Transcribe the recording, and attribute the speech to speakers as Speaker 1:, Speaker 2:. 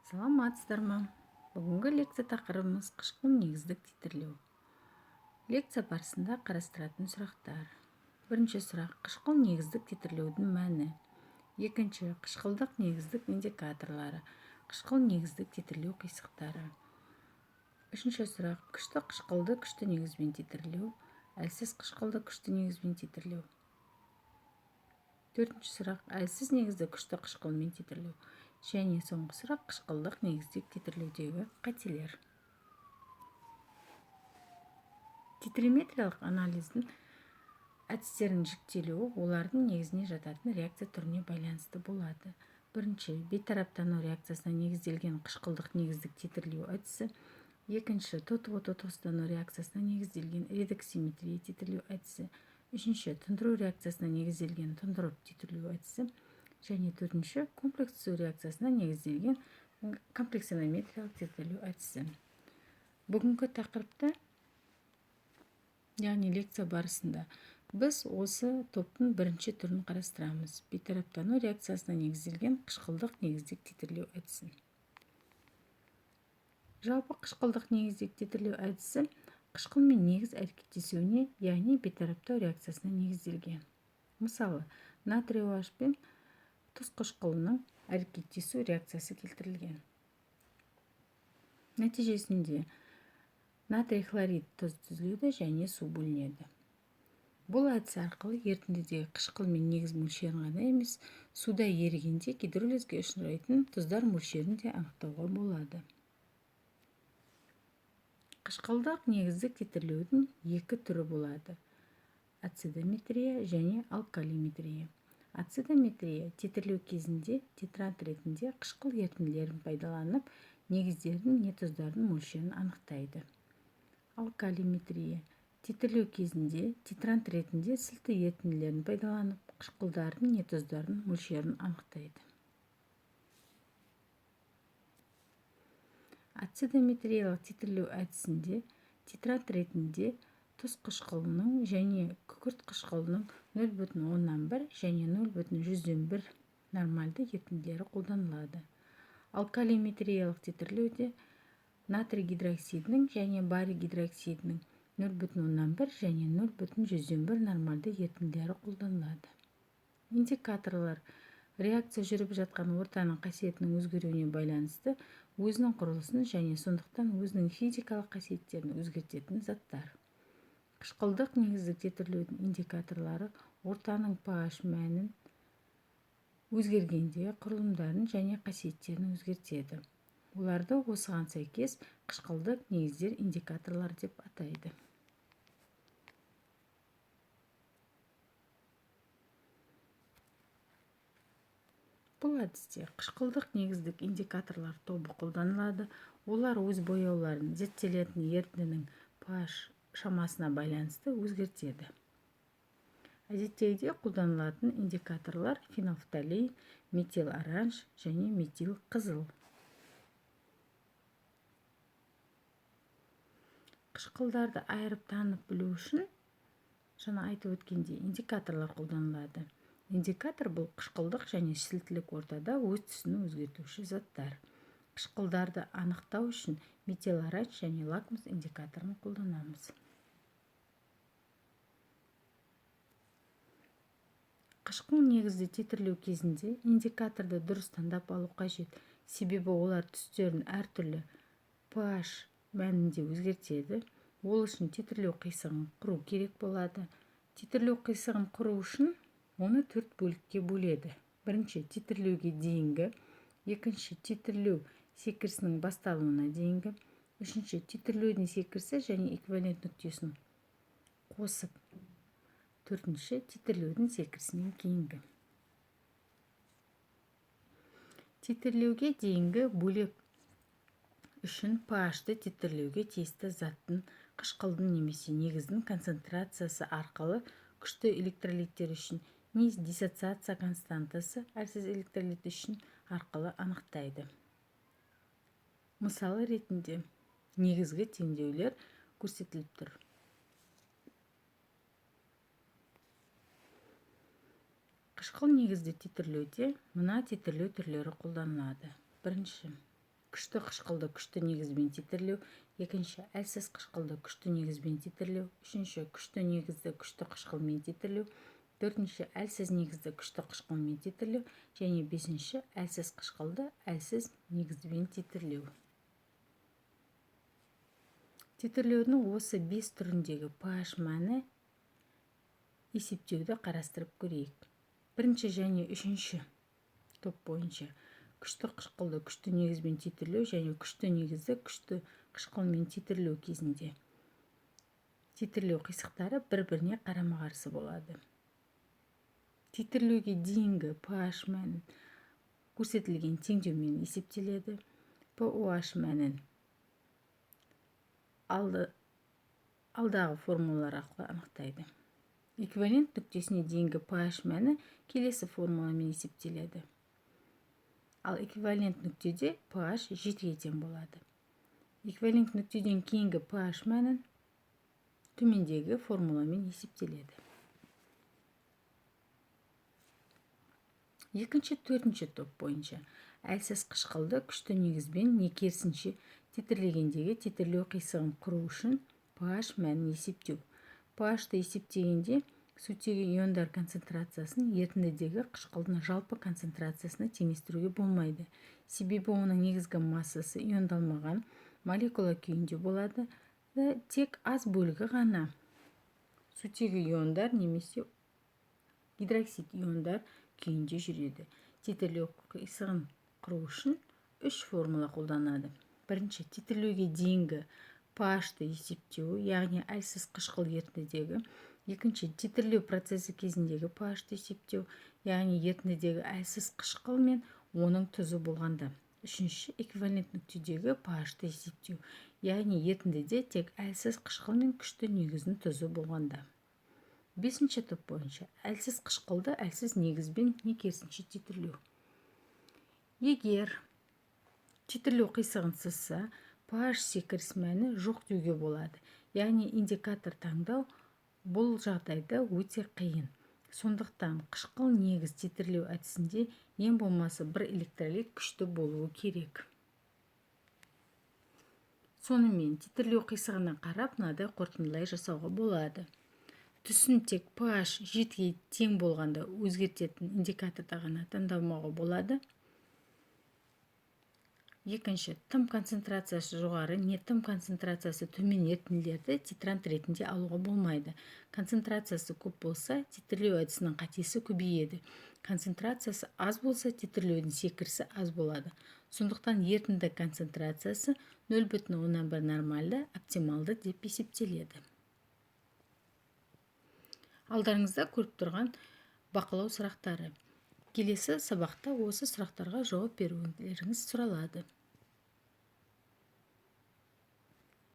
Speaker 1: Саламатсыздар ма? Бүгінгі лекция тақырыбымыз қышқыл негіздік титрлеу. Лекция барысында қарастыратын сұрақтар. Бірінші сұрақ: қышқыл негіздік титрлеудің мәні. Екінші: қышқылдық негіздік индикаторлары. Қышқыл негіздік титрлеу қисықтары. Үшінші сұрақ: күшті қышқылды күшті негізбен титрлеу, әлсіз қышқылды күшті негізбен титрлеу. Төртінші сұрақ: әлсіз негізді күшті қышқылмен титрлеу. Және соңғы сұрақ: қышқылдық негіздік титрлеудегі қателер. Титриметриялық анализдің әдістерінің жіктелуі олардың негізіне жататын реакция түріне байланысты болады. Бірінші: бейтараптану реакциясына негізделген қышқылдық негіздік титрлеу әдісі. Екінші: тотығу-тотығыстану реакциясына негізделген редоксиметрия титрлеу әдісі. Үшінші: тұндыру реакциясына негізделген тұндырып титрлеу әдісі. Және төртінші: комплекс реакциясына негізделген комплексонометриялық титрлеу әдісі. Бүгінгі тақырыпта, яғни лекция барысында, біз осы топтың бірінші түрін қарастырамыз: бейтараптану реакциясына негізделген қышқылдық негіздік титрлеу әдісін. Жалпы қышқылдық негіздік титрлеу әдісі қышқыл мен негіз әрекеттесуіне, яғни бейтараптау реакциясына негізделген. Мысалы, натрий OH пен тұз қышқылының әрекеттесу реакциясы келтірілген. Нәтижесінде натрий хлорид тұз түзіледі және су бөлінеді. Бұл әдіс арқылы ерітіндідегі қышқыл мен негіз мөлшерін ғана емес, суда ерігенде гидролизге ұшырайтын тұздар мөлшерін де анықтауға болады. Қышқылдық негіздік титрлеудің екі түрі болады: ацидометрия және алкалиметрия. Ацидометрия титрлеу кезінде титрант ретінде қышқыл ерітінділерін пайдаланып, негіздердің не тұздардың мөлшерін анықтайды. Алкалиметрия титрлеу кезінде титрант ретінде сілті ерітінділерін пайдаланып, қышқылдардың не тұздардың мөлшерін анықтайды. Ацидометриялық титрлеу әдісінде титрант ретінде тұз қышқылының және күкірт қышқылының 0,1 және 0,1 нормальды ерітінділері қолданылады. Алкалиметриялық титрлеуде натрий гидроксидінің және барий гидроксидінің 0,1 және 0,1 нормальды ерітінділері қолданылады. Индикаторлар реакция жүріп жатқан ортаның қасиетінің өзгеруіне байланысты өзінің құрылысын және сондықтан өзінің физикалық қасиеттерін өзгертетін заттар. Қышқылдық негіздік титрлеудің индикаторлары ортаның pH мәнін өзгергенде құрылымдарын және қасиеттерін өзгертеді. Оларды осыған сәйкес қышқылдық негіздер индикаторлар деп атайды. Бұл әдісте қышқылдық негіздік индикаторлар тобы қолданылады. Олар өз бояуларын зерттелетін ерітіндінің pH шамасына байланысты өзгертеді. Әдеттегіде қолданылатын индикаторлар фенолфталин, метил оранж және метил қызыл. Қышқылдарды айырып танып білу үшін, жаңа айтып өткендей, индикаторлар қолданылады. Индикатор бұл қышқылдық және сілтілік ортада өз түсін өзгертуші заттар. Қышқылдарды анықтау үшін метил оранж және лакмус индикаторын қолданамыз. Қышқыл негізді титрлеу кезінде индикаторды дұрыс таңдап алу қажет, себебі олар түстерін әртүрлі pH мәнінде өзгертеді. Ол үшін титрлеу қисығын құру керек болады. Титрлеу қисығын құру үшін оны 4 бөлікке бөледі. Бірінші: титрлеуге дейінгі. Екінші: титрлеу секірісінің басталуына дейінгі. Үшінші: титрлеудің секірісі және эквивалент нүктесін қосып. Төртінші: титрлеудің секірісінен кейінгі. Титрлеуге дейінгі бөлек үшін pH-ты титрлеуге тиісті заттың, қышқылдың немесе негіздің концентрациясы арқылы күшті электролиттер үшін не диссоциация константасы әлсіз электролит үшін арқылы анықтайды. Мысалы ретінде негізгі теңдеулер көрсетіліп тұр. Қышқыл негізді титрлеуде мына титрлеу түрлері қолданылады. Бірінші: күшті қышқылды күшті негізбен титрлеу. Екінші, әлсіз қышқылды күшті негізбен титрлеу. Үшінші, күшті негізді күшті қышқылмен титрлеу. Төртінші, әлсіз негізді күшті қышқылмен титрлеу. Және бесінші, әлсіз қышқылды әлсіз негізбен титрлеу. Титрлеудің осы 5 түріндегі pH мәні есептеуді қарастырып көрейік. Бірінші және үшінші топ бойынша күшті қышқылды күшті негізбен титрлеу және күшті негізді күшті қышқылмен титрлеу кезінде титрлеу қисықтары бір-біріне қарама-қарсы болады. Титрлеуге дейінгі pH мәнін көрсетілген теңдеумен есептеледі. pOH мәнін алдағы формулалар арқылы анықтайды. Эквивалент нүктесіне дейінгі pH мәні келесі формуламен есептеледі. Ал эквивалент нүктеде pH 7-ге тең болады. Эквивалент нүктеден кейінгі pH мәнін төмендегі формуламен есептеледі. Екінші, төртінші топ бойынша әлсіз қышқылды күшті негізбен не керісінше титрлегендегі титрлеу қисығын құру үшін pH мәнін есептеу. pH-ты есептегенде сутегі иондар концентрациясын ерітіндідегі қышқылдың жалпы концентрациясына теңестіруге болмайды. Себебі оның негізгі массасы иондалмаған молекула күйінде болады да тек аз бөлігі ғана сутегі иондар немесе гидроксид иондар күйінде жүреді. Титрлеу қисығын құру үшін 3 формула қолданады. Бірінші, титрлеуге дейінгі pH-ты есептеу, яғни әлсіз қышқыл ерітіндідегі. Екінші, титрлеу процесі кезіндегі pH-ты есептеу, яғни ерітіндідегі әлсіз қышқыл мен оның тұзы болғанда. Үшінші, эквивалент нүктедегі pH-ты есептеу, яғни ерітіндіде тек әлсіз қышқыл мен күшті негіздің тұзы болғанда. Бесінші топ бойынша әлсіз қышқылды әлсіз негізбен не керісінше титрлеу. Егер титрлеу қисығын сызса, pH секіріс мәні жоқ деуге болады. Яғни индикатор таңдау бұл жағдайда өте қиын. Сондықтан қышқыл негіз титрлеу әдісінде ең болмасы бір электролит күшті болуы керек. Сонымен титрлеу қисығына қарап мынадай қорытындылай жасауға болады. Түсін тек pH 7-ге тең болғанда өзгертетін индикаторда ғана таңдамауға болады. Екінші, тым концентрациясы жоғары, не тым концентрациясы төмен ерітінділерді титрант ретінде алуға болмайды. Концентрациясы көп болса, титрлеу әдісінің қатесі көбейеді. Концентрациясы аз болса, титрлеудің секірісі аз болады. Сондықтан ерітінді концентрациясы 0,1 нормальды, оптималды деп есептеледі. Алдарыңызда көріп тұрған бақылау сұрақтары. Келесі сабақта осы сұрақтарға жауап берулеріңіз сұралады.